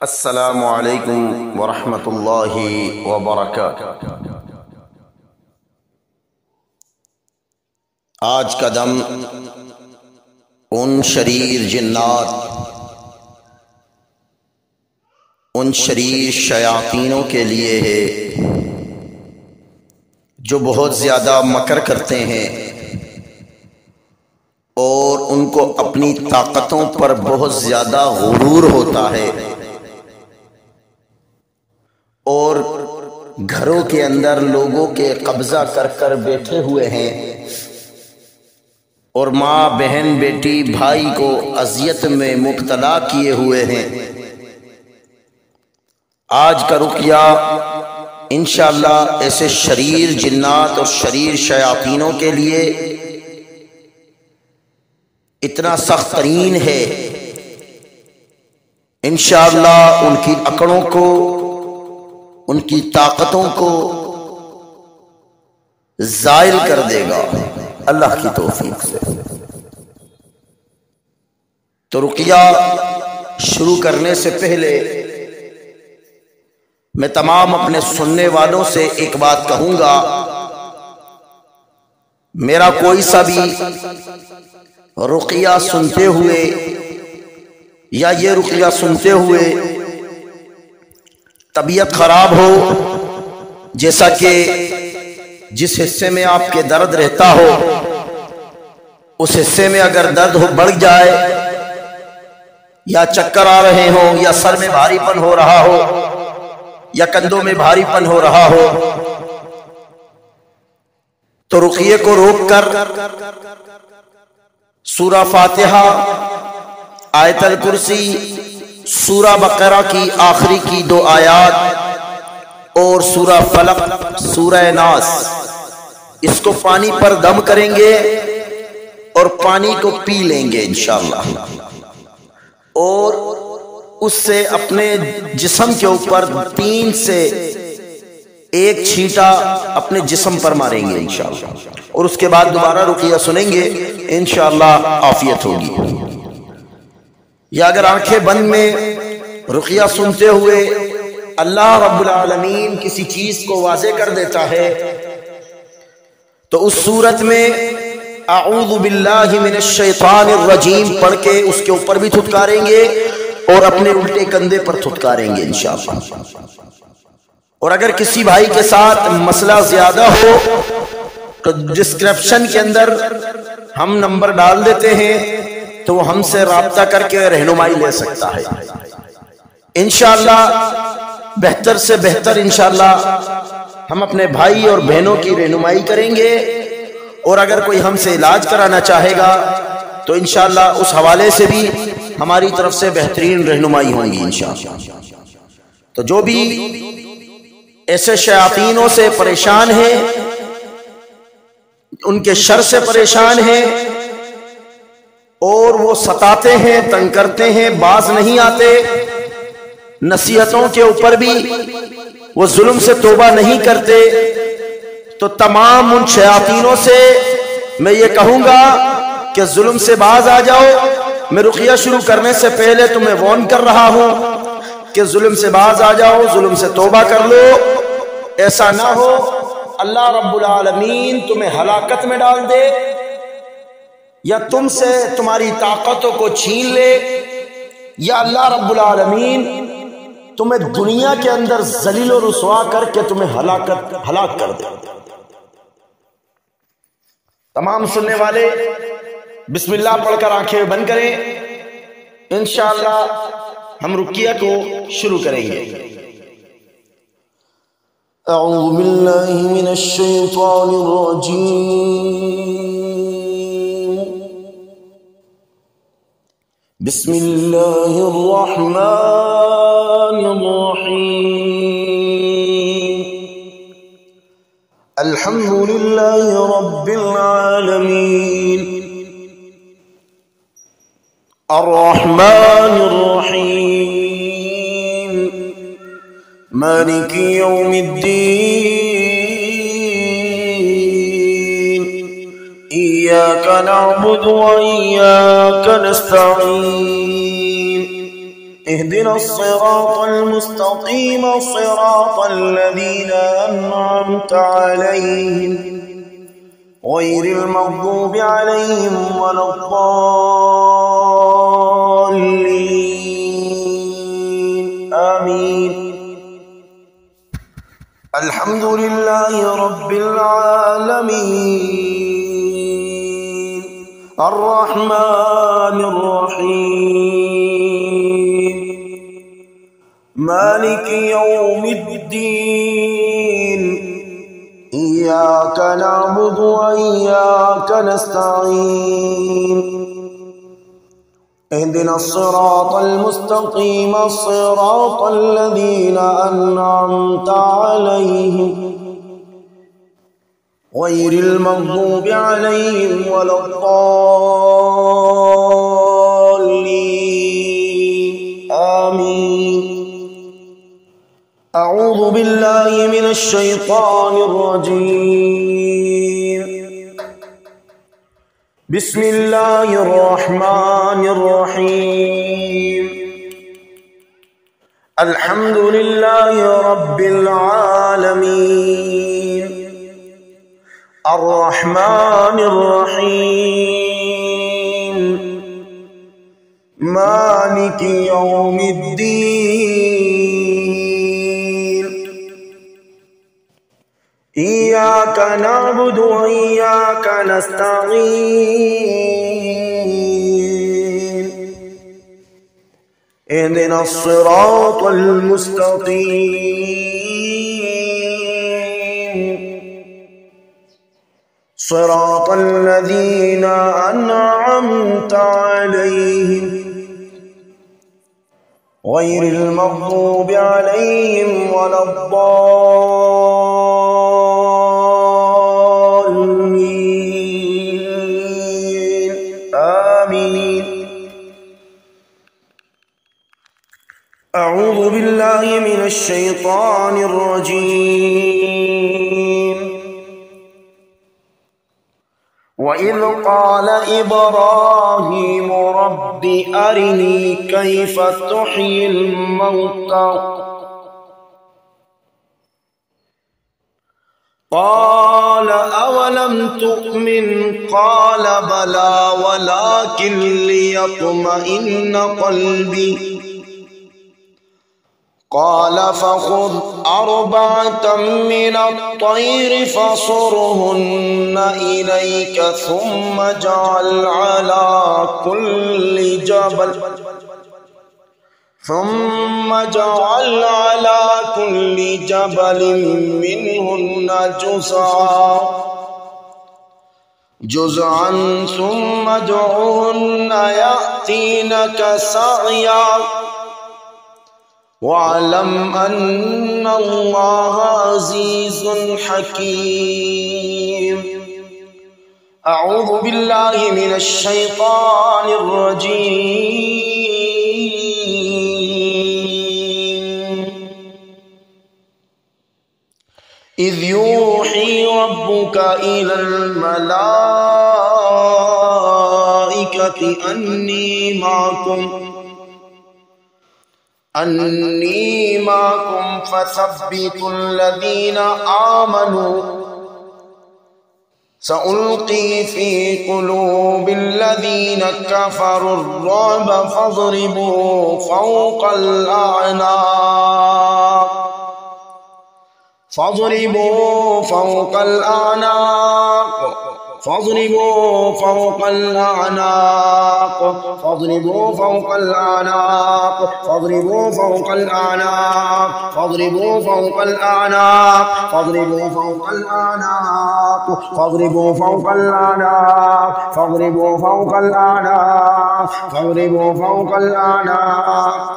अस्सलामु अलैकुम वरहमतुल्लाहि वबरकातुहू। आज का दम उन शरीर जिन्नात, उन शरीर शयातीनों के लिए है जो बहुत ज़्यादा मकर करते हैं और उनको अपनी ताकतों पर बहुत ज़्यादा गुरूर होता है और घरों के अंदर लोगों के कब्जा कर कर बैठे हुए हैं और माँ बहन बेटी भाई को अजियत में मुब्तला किए हुए हैं। आज का रुक़या इंशाअल्लाह ऐसे शरीर जिन्नात और शरीर शयातीनों के लिए इतना सख्त तरीन है, इंशाअल्लाह उनकी अकड़ों को, उनकी ताकतों को ज़ाइल कर देगा अल्लाह की तौफीक से। तो रुक़या शुरू करने से पहले मैं तमाम अपने सुनने वालों से एक बात कहूंगा, मेरा कोई सा भी रुक़या सुनते हुए या ये रुक़या सुनते हुए तबीयत खराब हो, जैसा कि जिस हिस्से में आपके दर्द रहता हो उस हिस्से में अगर दर्द हो बढ़ जाए या चक्कर आ रहे हो या सर में भारीपन हो रहा हो या कंधों में भारीपन हो रहा हो, तो रुक़ये को रोककर सूरा फातिहा, आयतल कुर्सी, सूरा बकरा की आखिरी की 2 आयात और सूरा फलक, सूरा नास, इसको पानी पर दम करेंगे और पानी को पी लेंगे इंशाअल्लाह, और उससे अपने जिस्म के ऊपर 3 से 1 छींटा अपने जिस्म पर मारेंगे इंशाअल्लाह, और उसके बाद दोबारा रुक़या सुनेंगे, इंशाअल्लाह आफियत होगी। या अगर आंखें बंद में रुक़या सुनते हुए अल्लाह रब्बुल आलमीन किसी चीज को वाज़े कर देता है तो उस सूरत में अऊज़ु बिल्लाहि मिनश शैतानिर रजीम पढ़ के उसके ऊपर भी थुतकारेंगे और अपने उल्टे कंधे पर थुतकारेंगे इंशाअल्लाह। और अगर किसी भाई के साथ मसला ज्यादा हो तो डिस्क्रिप्शन के अंदर हम नंबर डाल देते हैं, तो वो हमसे राब्ता करके रहनुमाई ले सकता है इंशाअल्लाह। बेहतर से बेहतर इंशाअल्लाह हम अपने भाई और बहनों की रहनुमाई करेंगे, और अगर कोई हमसे इलाज कराना चाहेगा तो इंशाअल्लाह उस हवाले से भी हमारी तरफ से बेहतरीन रहनुमाई होगी इंशाअल्लाह। तो जो भी ऐसे शयातीनों से परेशान है, उनके शर से परेशान है और वो सताते हैं, तंग करते हैं, बाज नहीं आते, नसीहतों के ऊपर भी वो जुल्म से तौबा नहीं करते, तो तमाम उन शयातीनों से मैं ये कहूंगा कि जुल्म से बाज आ जाओ। मैं रुक़या शुरू करने से पहले तुम्हें वार्न कर रहा हूं कि जुल्म से बाज आ जाओ, जुल्म से तौबा कर लो। ऐसा ना हो अल्लाह रब्बुल आलमीन तुम्हें हलाकत में डाल दे या तुमसे तुम्हारी ताकतों को छीन ले, या अल्लाह रब्बुल आलमीन तुम्हें दुनिया के अंदर जलील और रुसवा करके तुम्हें हलाक कर दे। तमाम सुनने वाले बिस्मिल्लाह पढ़कर आंखें बंद करें, इंशाअल्लाह हम रुक़या को शुरू करेंगे। अऊज़ु बिल्लाहि मिनश शैतानिर रजीम, बिस्मिल्लाहिर रहमानिर रहीम, अल्हम्दुलिल्लाहि रब्बिल आलमीन, अर्रहमानिर रहीम, मालिकि यौमिद्दीन, इय्याका नअबुदु व इय्याका नस्तईन, اهدنا الصراط المستقيم صراط الذين أنعمت عليهم غير المغضوب عليهم ولا الضالين آمين. الحمد لله رب العالمين الرحمن الرحيم مالك يوم الدين إياك نعبد وإياك نستعين اهدنا الصراط المستقيم صراط الذين أنعمت عليهم غير المغضوب عليهم ولا الضالين آمين. أعوذ بالله من الشيطان الرجيم. بسم الله الرحمن الرحيم. الحمد لله رب العالمين الرحمن الرحيم مالك يوم الدين إياك نعبد وإياك نستعين اهدنا الصراط المستقيم صراط الذين أنعمت عليهم غير المغضوب عليهم ولا الضالين آمين. أعوذ بالله من الشيطان الرجيم. وإذ قال إبراهيم رب أرني كيف تحيي الموتى قال أولم تؤمن قال بلى ولكن ليطمئن قلبي قال فخذ أربعة من الطير فصرهن إليك ثم اجعل على كل جبل منهن جزعا ثم ادعهن يأتينك سعيا واعلم أن الله عزيز حكيم. أعوذ بالله من الشيطان الرجيم. إذ يوحي ربك إلى الملائكة أني معكم فثبتوا الذين آمنوا سألقي في قلوب الذين كفروا الرعب فاضربوا فوق الأعناق فاضربوا فوق الأعناق فاضربوا فوق الأعناق فاضربوا فوق الأعناق فاضربوا فوق الأعناق فاضربوا فوق الأعناق فاضربوا فوق الأعناق فاضربوا فوق الأعناق فاضربوا فوق الأعناق فاضربوا فوق الأعناق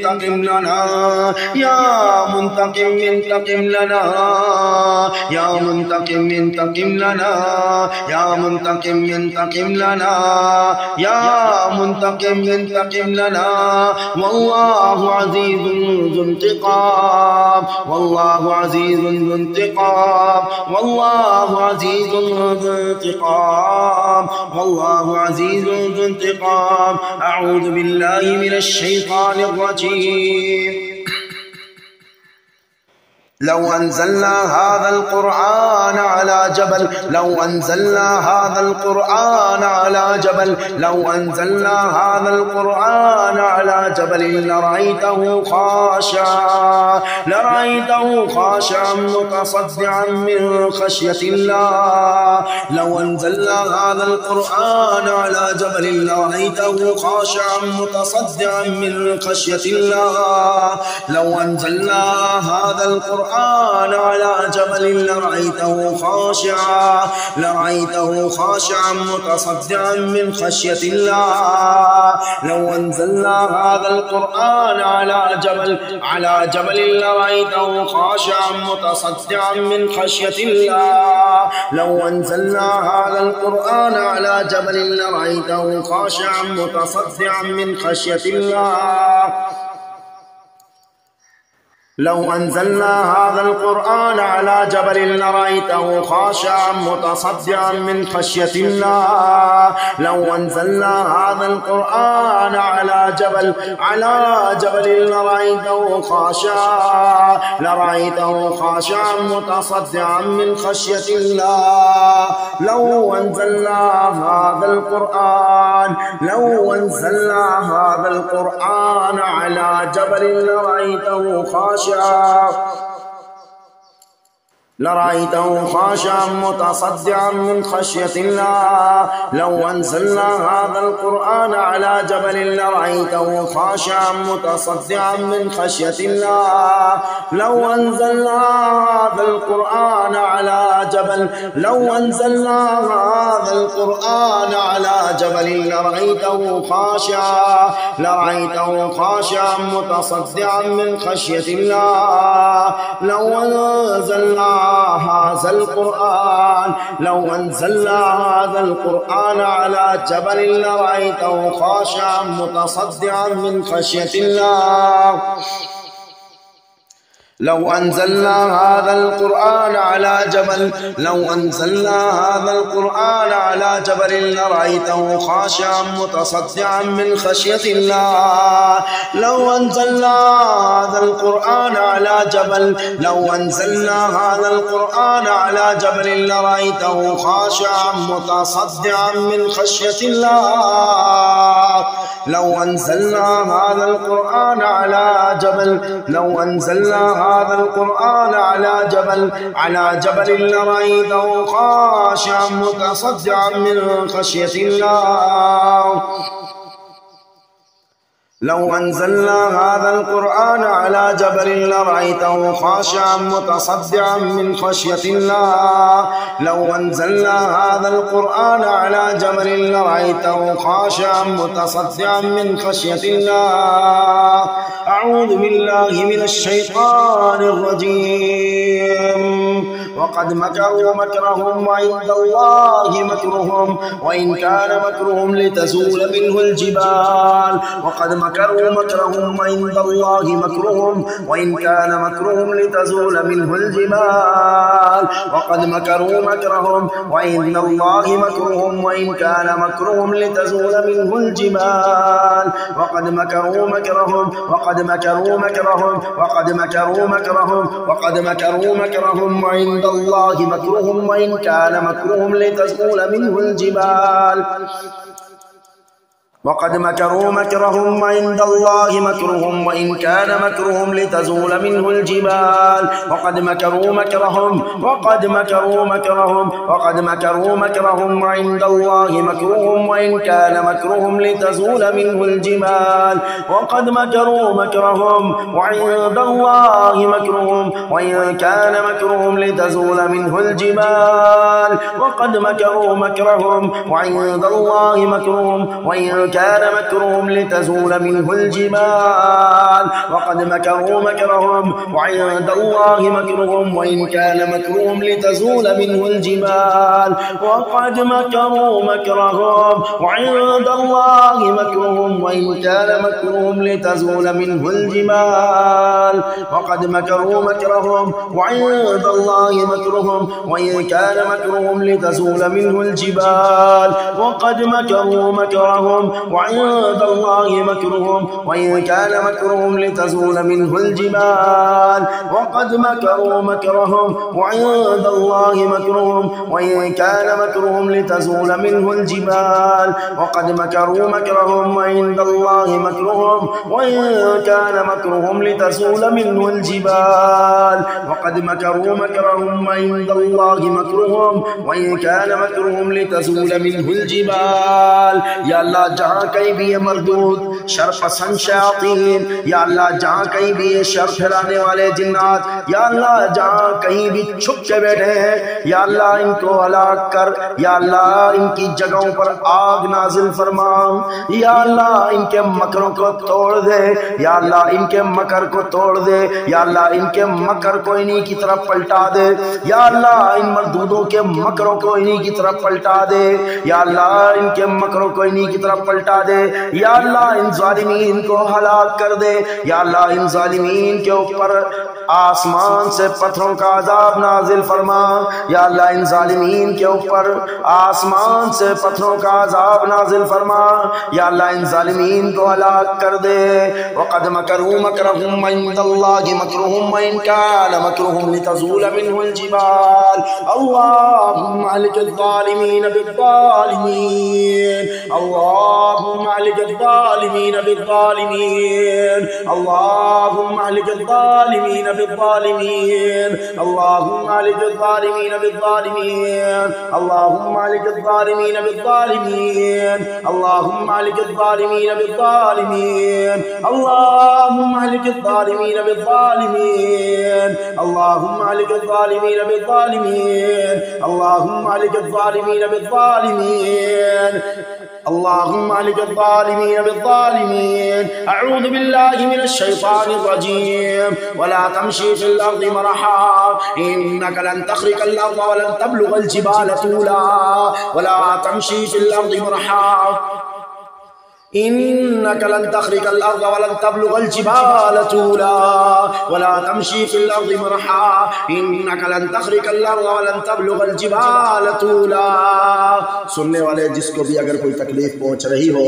انتقم لنا يا منتقم انتقم لنا يا منتقم انتقم لنا يا منتقم انتقم لنا يا منتقم انتقم لنا والله عزيز ذو انتقام والله عزيز ذو انتقام والله عزيز ذو انتقام والله عزيز ذو انتقام. أعوذ بالله من الشيطان الرجيم. لو أنزلنا هذا القرآن على جبل لو أنزلنا هذا القرآن على جبل لو أنزلنا هذا القرآن على جبل لرأيته خاشعا متصدعا من خشية الله. لو أنزلنا هذا القرآن على جبل لرأيته خاشعا متصدعا من خشية الله. لو أنزلنا هذا القرآن على جبل لرأيته خاشعا متصدعا من خشية الله. لو أنزلنا هذا القرآن على جبل لرأيته خاشعا متصدعا من خشية الله. لو أنزلنا هذا القرآن على جبل لرأيته خاشعا متصدعا من خشية الله. لو أنزلنا هذا القرآن على جبل لرأيته خاشعا متصدعا من خشية الله. لو أنزلنا هذا القرآن على جبل لرأيته خاشعا متصدعا من خشية الله. لو أنزلنا هذا القرآن على جبل لرأيته خاشعا متصدعا من خشية الله. لو أنزلنا هذا القرآن على جبل لرأيته خاشعا متصدعا من خشية الله. لو أنزلنا هذا القرآن على جبل لرأيته خاشعا متصدعا من خشية الله. لو أنزلنا هذا القرآن على جبل لرأيته خاشعا متصدعا من خشية الله. لو أنزلنا هذا القرآن على جبل لرأيته خاشعا متصدعا من خشية الله. لو أنزلنا هذا القرآن على جبل لرأيته خاشعا متصدعا من خشية الله. لو أنزلنا هذا القرآن على جبل لرأيته خاشعا متصدعا من خشية الله. لو أنزلنا هذا القرآن على جبل لرأيته خاشعا متصدعا من خشية الله. لو أنزلنا هذا القرآن على جبل لرأيته خاشعا متصدعا من خشية الله. أعوذ بالله من الشيطان الرجيم. وقد مكروا مكرهم وعند الله مكرهم وإن كان مكرهم لتزول منه الجبال. وقد مكروا مكرهم وعند الله مكرهم وإن كان مكرهم لتزول منه الجبال. وقد مكروا مكرهم وعند الله مكرهم وإن كان مكرهم لتزول منه الجبال. وقد مكروا مكرهم وعند الله مكرهم وإن كان مكرهم لتزول منه الجبال. وقد مكروا مكرهم وعند الله مكرهم وإن كان مكرهم لتزول منه الجبال. وقد مكروا مكرهم وعند الله مكرهم وإن كان مكرهم لتزول منه الجبال. وقد مكروا مكرهم وعند الله مكرهم وإن كان مكرهم لتزول منه الجبال. وقد مكروا مكرهم وعند الله مكرهم وإن كان مكرهم لتزول منه الجبال وقد مكروا مكرهم وعند الله مكرهم وإن كان مكرهم لتزول منه الجبال وقد مكروا مكرهم وعند الله مكرهم وإن كان مكرهم لتزول منه الجبال وقد مكروا مكرهم وعند الله مكرهم وإن كان مكرهم لتزول منه الجبال وقد مكروا مكرهم وعند الله مكرهم وإن كان مكرهم لتزول منه الجبال وقد مكروا مكرهم وعند الله مكرهم وإن كان مكرهم لتزول منه الجبال وقد مكروا مكرهم وعند الله مكرهم وإن كان مكرهم لتزول منه الجبال وقد مكروا مكرهم وعند الله مكرهم وإن كان مكرهم لتزول منه الجبال। या अल्लाह जहाँ कहीं भी ये मरदूद शर पसंद शयातीन, या अल्लाह जहाँ कहीं भी ये शर फैलाने वाले जिन्नात, या अल्लाह जहाँ कहीं भी छुप के बैठे हैं, या अल्लाह इनको हलाक कर, या अल्लाह इनकी जगहों पर आग नाजिल फरमा, या अल्लाह इनके मकरों को तोड़ दे, या अल्लाह इनके मकर को तोड़ दे, या अल्लाह इनके मकर को इन्हीं की तरफ पलटा दे, या अल्लाह इन मरदूदों के मकरों को इन्हीं की तरफ पलटा दे, या अल्लाह इनके मकरों को इन्हीं की तरफ पलटा दे, या अल्लाह इन जालिमीन को हलाक कर दे, या अल्लाह इन जालिमीन के ऊपर आसमान से पत्थरों का अजाब नाजिल फरमा, या अल्लाह इन जालिमीन के ऊपर आसमान से पत्थरों का अजाब नाजिल फरमा, या अल्लाह इन जालिमीन को हलाक कर दे। वक़द मकरू मकरहुम इंदल्लाहि मकरुहुम व इन कान मकरुहुम लितज़ूल मिन्हुल जिबाल। अल्लाहुम्मा अहलिकिज़ ज़ालिमीन बिज़्ज़ालिमीन, अल्लाहुम्मा अहलिकिज़ ज़ालिमीन बिज़्ज़ालिमीन, अल्लाहुम्मा अहलिकिज़ ज़ालिमीन बिज़्ज़ालिमीन, अल्लाहुम्मा अहलिकिज़ ज़ालिमीन बिज़्ज़ालिमीन, अल्लाहुम्मा अहलिकिज़ ज़ालिमीन बिज़्ज़ालिमीन, अल्लाहुम्मा अहलिकिज़ ज़ालिमीन बिज़्ज़ालिमीन, अल्लाहुम्मा अहलिकिज़ ज़ालिमीन बिज़्ज़ालिमीन, अल्लाहुम्मा अहलिकिज़ ज़ालिमीन बिज़्ज़ालिमीन, अल्लाहुम्मा अहलिकिज़ ज़ालिमीन बिज़्ज़ालिमीन, अल्लाहुम्मा अहलिकिज़ ज़ालिमीन बिज़्ज़ालिमीन। अऊज़ु बिल्लाहि मिनश शैतानिर रजीम। वला तमशी फिल अर्ज़ि मरहा इन्नका लन तख़रिक़ल अर्ज़ व लन तबलुग़ल जिबाल तूला। वला तमशी फिल अर्ज़ि मरहा इन्नका लन तख़रिक़ल अर्ज़ व लन तबलुग़ल जिबाल तूला। वला तमशी फिल अर्ज़ि मरहा इन्नका लन तख़रिक़ल अर्ज़ व लन तबलुग़ल जिबाल तूला। सुनने वाले जिसको भी अगर कोई तकलीफ पहुँच रही हो,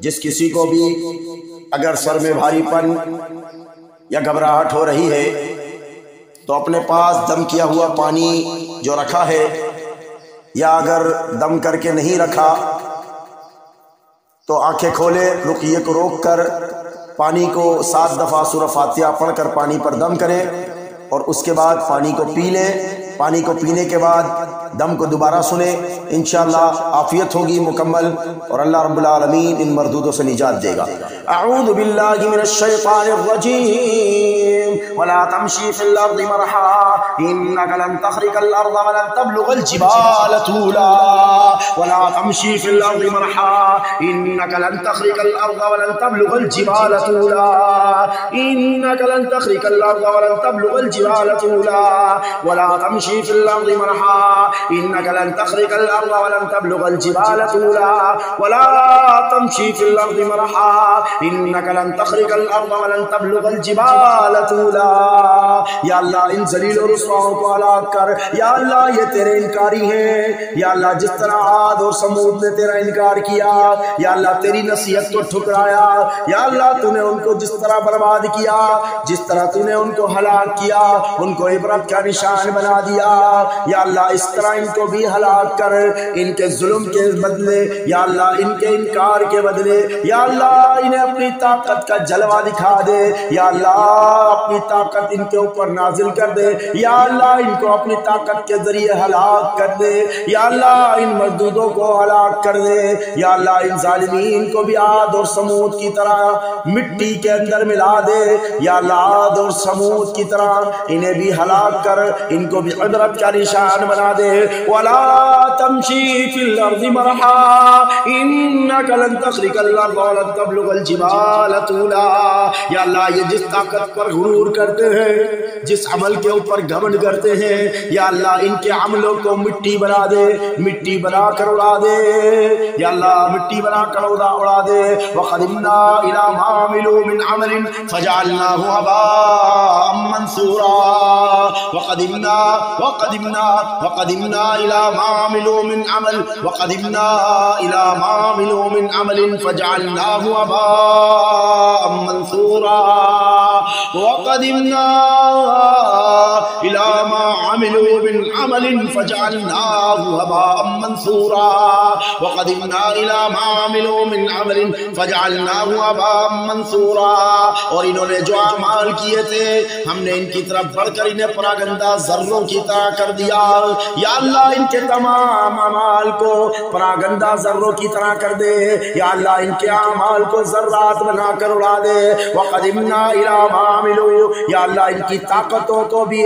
जिस किसी को भी अगर सर में भारीपन या घबराहट हो रही है, तो अपने पास दम किया हुआ पानी जो रखा है, या अगर दम करके नहीं रखा तो आंखें खोले, रुकिए को रोक कर पानी को 7 दफ़ा सूरह फातिहा पढ़कर पानी पर दम करें और उसके बाद पानी को पी लें। पानी को पीने के बाद दम को दोबारा सुने, इंशाअल्लाह आफियत होगी मुकम्मल और अल्लाह रब्बुल आलमीन इन मरदूदों से निजात देगा। अऊज़ु बिल्लाहि मिनश शैतानिर रजीम। वला तमशी फिल अर्ज़ि मरहा इन्नका लन तख़रिक़ल अर्ज़ व लन तबलुग़ल जिबाल तूला। वला तमशी फिल अर्ज़ि मरहा इन्नका लन तख़रिक़ल अर्ज़ व लन तबलुग़ल जिबाल तूला। इन्नका लन तख़रिक़ल अर्ज़ व लन तबलुग़ल जिबाल तूला। वला तमशी फिल अर्ज़ि मरहा इन्नका लन तख़रिक़ल अर्ज़ व लन तबलुग़ल जिबाल तूला। वला तमशी फिल अर्ज़ि मरहा इन्नका लन तख़रिक़ल अर्ज़ व लन तबलुग़ल जिबाल तूला। या अल्लाह इन ज़लील और रुसवाओं को हलाक कर। या अल्लाह ये तेरे इनकारी हैं। या अल्लाह जिस तरह आद और समूद ने तेरा इनकार किया, या अल्लाह तेरी नसीहत को ठुकराया, या अल्लाह तूने उनको जिस तरह बर्बाद किया, जिस तरह तूने उनको हलाक किया, उनको इबरत का निशान बना दिया। या अल्लाह इस तरह इनको भी हलाक कर, इनके जुल्म के बदले, या अल्लाह इनके इनकार के बदले, या अल्लाह इन्हें अपनी ताकत का जलवा दिखा दे। या अल्लाह अपनी ताकत इनके ऊपर नाजिल कर दे। या अल्लाह इनको अपनी ताकत के जरिए हलाक कर दे। या अल्लाह इन मजदूदों को हलाक कर दे। या अल्लाह इन जालिमीन को भी आद और समूद की तरह मिट्टी के अंदर मिला दे। या अल्लाह आद और समूद की तरह इन्हें भी हलाक कर, इनको भी कुदरत का निशान बना दे। वला तमशी फिल अर्ज़ि मरहा इन्नका लन तखरिकल अर्ज़ व लन तबलुगल जिबाल तूला। या अल्लाह, ये जिस ताकत पर गुरूर करते हैं, जिस अमल के ऊपर घमंड करते हैं, या अल्लाह इनके अमलों को मिट्टी बना दे, मिट्टी बना कर उड़ा दे। या अल्लाह, मिट्टी बना कर उड़ा दे। वक़दिमना इला मा अमिलू मिन अमलिन फजअलनाहु हबाअम मंसूरा। वक़दिमना इला मा अमिलू मिन अमल वक़दिमना इला मा अमिलू मिन अमलिन फजअलनाहु हबाअम मंसूरा। वक़दिमना इला मा अमिलू मिन अमलिन फजअलनाहु हबाअम मंसूरा। वक़दिमना इला मा अमिलू मिन अमलिन फजअलनाहु हबाअम मंसूरा। और इन्होंने जो अमाल किए थे, हमने इनकी तरफ बढ़कर इन्हें परागंदा जर्रों की तरह कर दिया। या अल्लाह, इनके तमाम अमाल को परागंदा जर्रों की तरह कर दे। या अल्लाह, इनके अमाल को जर्रात बनाकर उड़ा दे। वक़दिमना इला मा अमिलू, या अल्लाह, इनकी ताकतों को भी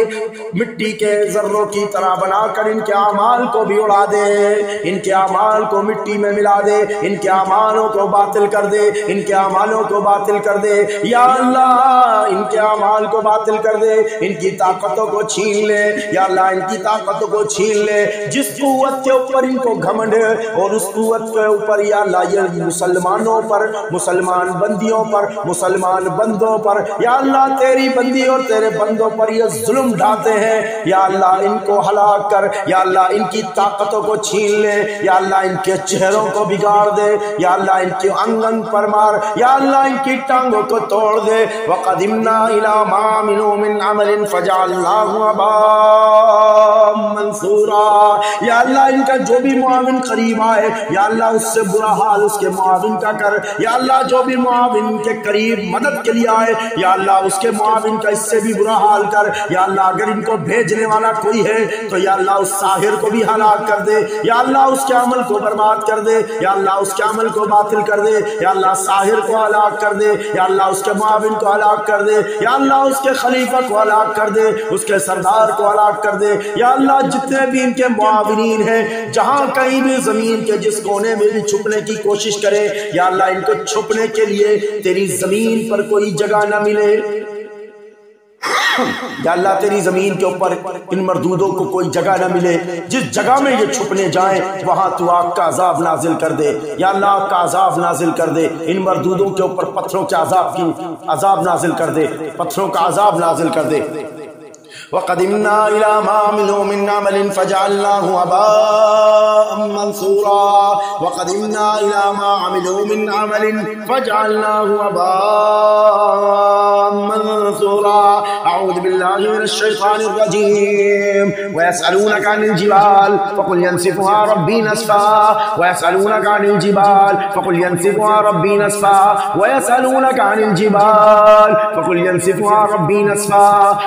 मिट्टी के जर्रों की तरह बनाकर इनके अमाल को भी उड़ा दे। इनके अमाल को मिट्टी में मिला दे, इनके अमालों को बातिल कर दे, इनके अमालों को बातिल कर दे। या अल्लाह, इनके अमाल को बातिल कर दे, इनकी ताकतों को छीन ले। या अल्लाह, इनकी ताकतों को छीन ले। जिस कुव्वत के ऊपर इनको घमंड है, और उस कुव्वत के ऊपर या अल्लाह ये मुसलमानों पर, मुसलमान बंदियों पर, मुसलमान बंदों पर, या अल्लाह तेरी बंदी और तेरे बंदों पर ये जुल्म ढाते हैं। या अल्लाह, इनको हलाक कर। या अल्लाह, इनकी ताकतों को छीन ले। या अल्लाह, इनके चेहरों को बिगाड़ दे। या अल्लाह, इनके अंगन पर मार। या अल्लाह, इनकी टांगों को तोड़ दे। वक़दिमना इला मा अमिलू मिन अमलिन फजअलनाहु हबाअम मंसूरा। या अल्लाह, इनका जो भी मुआविन करीब आए, या अल्लाह उससे बुरा हाल उसके मुआविन का कर। या अल्लाह, जो भी मुआविन के करीब मदद के लिए आए, या अल्लाह उसके मुआविन का इससे भी बुरा हाल कर। या अल्लाह, अगर इनको भेजने वाला कोई है तो या अल्लाह उस साहिर को भी हलाक कर दे। या अल्लाह, उसके अमल को बर्बाद कर दे। या अल्लाह, उसके अमल को बातिल कर दे। या अल्लाह, साहिर को हलाक कर दे। या अल्लाह, उसके मुआविन को हलाक कर दे। या अल्लाह, उसके खलीफा को हलाक कर दे, उसके सरदार को हलाक कर दे। या अल्लाह, जितने भी इनके मुआविनीन हैं, जहां कहीं भी जमीन के जिस कोने में भी छुपने की कोशिश करे, या अल्लाह, इनको छुपने के लिए तेरी जमीन पर कोई जगह ना मिले। या अल्लाह, तेरी जमीन के ऊपर इन मरदूदों को कोई जगह ना मिले। जिस जगह में ये छुपने जाएं, वहां तू आग का अजाब नाजिल कर दे। या अल्लाह, आग का अजाब नाजिल कर दे। इन मरदूदों के ऊपर पत्थरों के अजाब नाजिल कर दे, पत्थरों का अजाब नाजिल कर दे। वक़दिमना इला मा अमिलू मिन अमलिन फजअलनाहु हबाअम मंसूरा। वक़दिमना इला मा अमिलू मिन अमलिन फजअलनाहु हबाअम मंसूरा। अऊज़ु बिल्लाहि मिनश शैतानिर रजीम। वयसअलूनका अनिल जिबाल फकुल यंसिफुहा रब्बी नस्फा। वयसअलूनका अनिल जिबाल फकुल यंसिफुहा रब्बी नस्फा। वयसअलूनका अनिल जिबाल फकुल यंसिफुहा रब्बी नस्फा।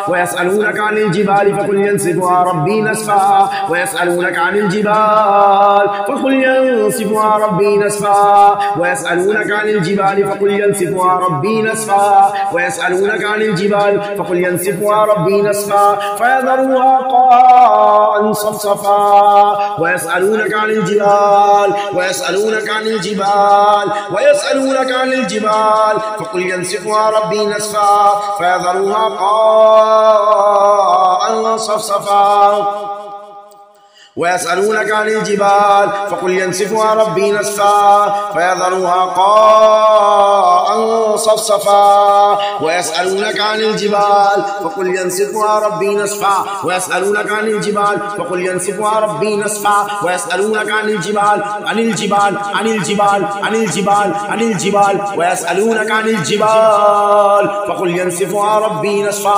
वयसअलूनका अनिल जिबाल फकुल यंसिफुहा रब्बी नस्फा। वयसअलूनका अनिल जिबाल फकुल यंसिफुहा रब्बी नस्फा। वयसअलूनका अनिल जिबाल फकुल यंसिफुहा रब्बी नस्फा। वयसअलूनका अनिल जिबाल फकुल यंसिफुहा रब्बी नस्फा फयज़रुहा क़ाअन सफ़सफ़ा। वयसअलूनका अनिल जिबाल वयसअलूनका अनिल जिबाल वयसअलूनका अनिल जिबाल फकुल यंसिफुहा रब्बी नस्फा फयज़रुहा क़ाअन सफ़सफ़ा। वयसअलूनका अनिल जिबाल फकुल यंसिफुहा रब्बी नस्फा फयज़रुहा क़ाअन सफ़सफ़ा। वयसअलूनका अनिल जिबाल फकुल यंसिफुहा रब्बी नस्फा। वयसअलूनका अनिल जिबाल फकुल यंसिफुहा रब्बी नस्फा। वयसअलूनका अनिल जिबाल अनिल जिबाल अनिल जिबाल अनिल जिबाल अनिल जिबाल। वयसअलूनका अनिल जिबाल फकुल यंसिफुहा रब्बी नस्फा।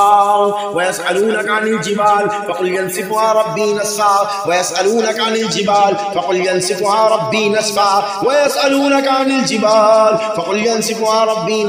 वयसअलूनका अनिल जिबाल फकुल यंसिफुहा रब्बी नस्फा। वयसअलूनका अनिल जिबाल फकुल यंसिफुहा रब्बी नस्फा। वयसअलूनका अनिल जिबाल फकुल यंसिफुहा रब्बी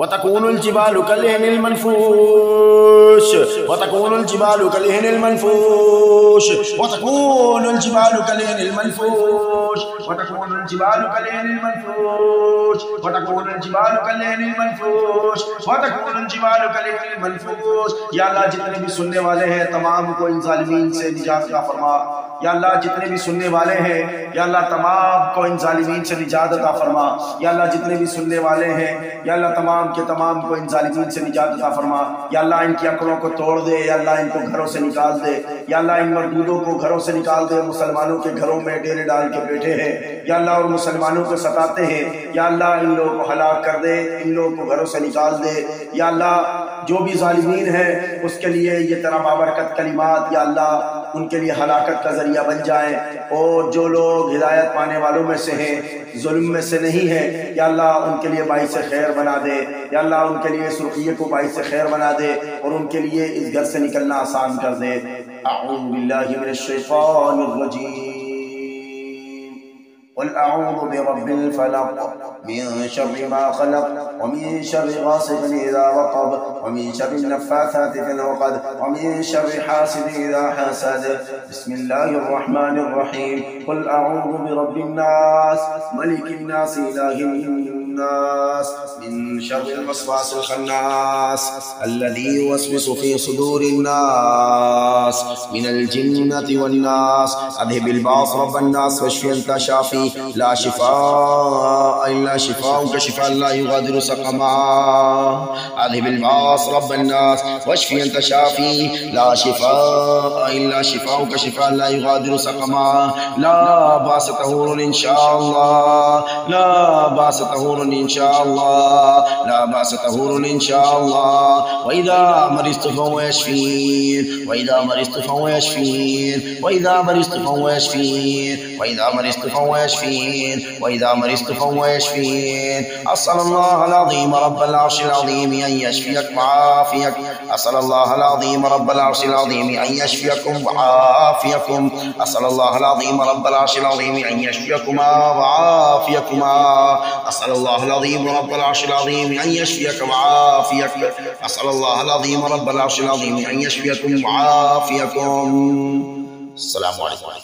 वतकूनुल जिबालु कल्हिनिल मनफूश, वतकूनुल जिबालु कल्हिनिल मनफूश, वतकूनुल जिबालु कल्हिनिल मनफूश, वतकूनुल जिबालु कल्हिनिल मनफूश, वतकूनुल जिबालु कल्हिनिल मनफूश, वतकूनुल जिबालु कल्हिनिल मनफूश। या अल्लाह जितने भी सुनने वाले हैं तमाम को इन जालिमीन से निजात अता फरमा। या अल्लाह जितने भी सुनने वाले हैं या अल्लाह तमाम को इन जालिमीन से निजात अता फरमा। या अल्लाह जितने भी सुनने वाले हैं या अल्लाह तमाम के तमाम को इन जालिमीन से निजात अता फरमा। या अल्लाह इनकी अकलों को तोड़ दे, या अल्लाह इनको घरों से निकाल दे, या अल्लाह इन मरदूदों को घरों से निकाल दे। मुसलमानों के घरों में डेरे डाल के बैठे हैं या अल्लाह और मुसलमानों को सताते हैं। या अल्लाह इन लोगों को हलाक कर दे, इन लोगों को घरों से निकाल दे। या अल्लाह जो भी जालिमीन है उसके लिए ये तेरा बाबरकत कलिमात या अल्लाह उनके लिए हलाकत का जरिया बन जाए। और जो लोग हिदायत पाने वालों में से हैं, जुल्म में से नहीं है, या अल्लाह उनके लिए बाइस खैर बना दे। या अल्लाह उनके लिए सुर्खियत को बाइस खैर बना दे और उनके लिए इस घर से निकलना आसान कर दे। अऊज़ु बिल्लाहि मिनश शैतानिर रजीम। क़ुल अऊज़ु बिरब्बिल फ़लक़ मिन शर्रि मा ख़लक़ व मिन शर्रि गासिक़िन इज़ा वक़ब व मिन शर्रि नफ़्फ़ाथाति फ़िल उक़द व मिन शर्रि हासिदिन इज़ा हसद। बिस्मिल्लाहिर रहमानिर रहीम। क़ुल अऊज़ु बिरब्बिन नास मलिकिन नास इलाहिन नास मिन शर्रिल वस्वासिल खन्नास अल्लज़ी युवस्विसु फ़ी सुदूरिन नास मिनल जिन्नति वन नास। अज़हिबिल बास रब्बन नास वश्फि अंता शाफ़ी ला शिफा इल्ला शिफाउक शिफा ला युगादिरु सक़मा। अज़हिबिल बास रब्बन नास वश्फि अंता शाफ़ी ला शिफा इल्ला शिफाउक शिफा ला युगादिरु सक़मा। ला बास तहूरुन इंशाअल्लाह, ला बास तहूरुन इंशाअल्लाह, ला बास तहूरुन इंशाअल्लाह। व इज़ा मरिज़्तु फहुव यशफ़ीन, व इज़ा मरिज़्तु फहुव यशफ़ीन, व इज़ा मरिज़्तु फहुव यशफ़ीन, व इज़ा मरिज़्तु फहुव यशफ़ीन, व इज़ा मरिज़्तु फहुव यशफ़ीन। अस्सलल्लाहुल अज़ीम रब्बल अर्शिल अज़ीम अन यशफ़ियक व आफ़ियक। अस्सलल्लाहुल अज़ीम रब्बल अर्शिल अज़ीम अन यशफ़ियकुम व आफ़ियकुम। अस्सलल्लाहुल अज़ीम रब्बल अर्शिल अज़ीम अन यशफ़ियकुमा व आफ़ियकुमा। अस्सलल्लाहुल अज़ीम रब्बल अर्शिल अज़ीम अन यशफ़ियक व आफ़ियक। अस्सलल्लाहुल अज़ीम रब्बल अर्शिल अज़ीम अन यशफ़ियकुम व आफ़ियकुम। अस्सलामु अलैकुम।